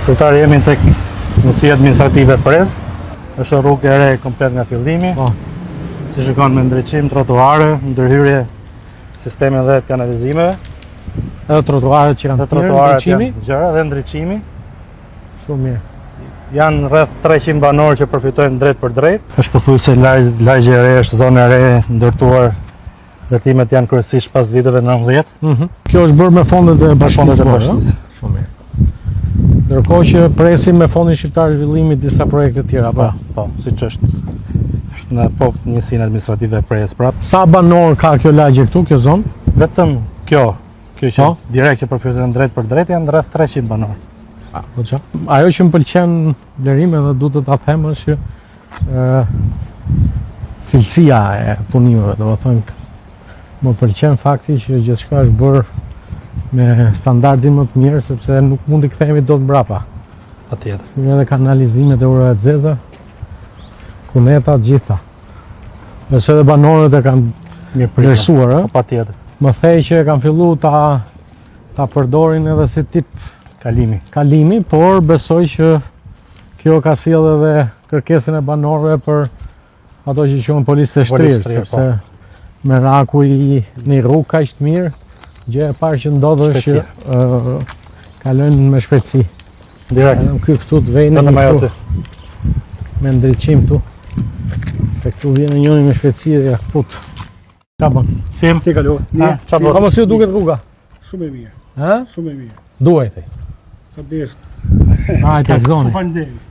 Kryetari, jemi tek njësia administrative Prez. Është rrugë e re komplet nga fillimi. Si shikon me ndriçim trotuare, ndërhyrje sisteme dhe të kanalizimeve. Edhe trotuaret që kanë të ndriçimi. Gjëra dhe ndriçimi. Shumë mirë. Janë rreth 300 banorë që përfitojnë drejt për drejt. Është pothuajse lagje e re, është zonë e re ndërtuar. Ndërtimet janë kryesisht pas viteve 90. Kjo është bërë me fondet e bashkisë. Shumë mirë. Ndërkohë që presim me Fondin Shqiptar të Zhvillimit disa projekte tjera, po, siç është në njësinë administrative Prez prap. Sa banor ka kjo lagje këtu, kjo zonë? Vetëm kjo që direkt që përfitojnë drejt për drejt janë rreth 300 banor. Ajo që më pëlqen Blerim edhe du të ta them është që cilësia e punimeve, domethënë më pëlqen fakti që gjithçka është bërë me standardin më të mirë, sepse nuk mund të kthehemi dot mbrapa. Patjetër. Edhe kanalizimet e urave të zeza, kuneta të gjitha. Nëse edhe banorët e kanë vlerësuar, patjetër. Më thej që kanë filluar ta përdorin edhe si tip kalimi, por besoj që kjo ka sjellë edhe kërkesën e banorëve për ato që quhen policë të shtrirë, sepse me raku i një rrugë kaq të mirë, gjë e parë që ndodh është që kalojnë me shpejtësi. Direkt. Ky këtu të vejnë me ndriçim këtu. Se këtu vjen njëri me shpejtësi dhe ja kaput. Çfarë bën? Si kaloi? Çfarë bën? Si u duket rruga? Shumë e mirë. Ë? Shumë e mirë. Duaj thej. Ka desh. Tek zoni. Faleminderit.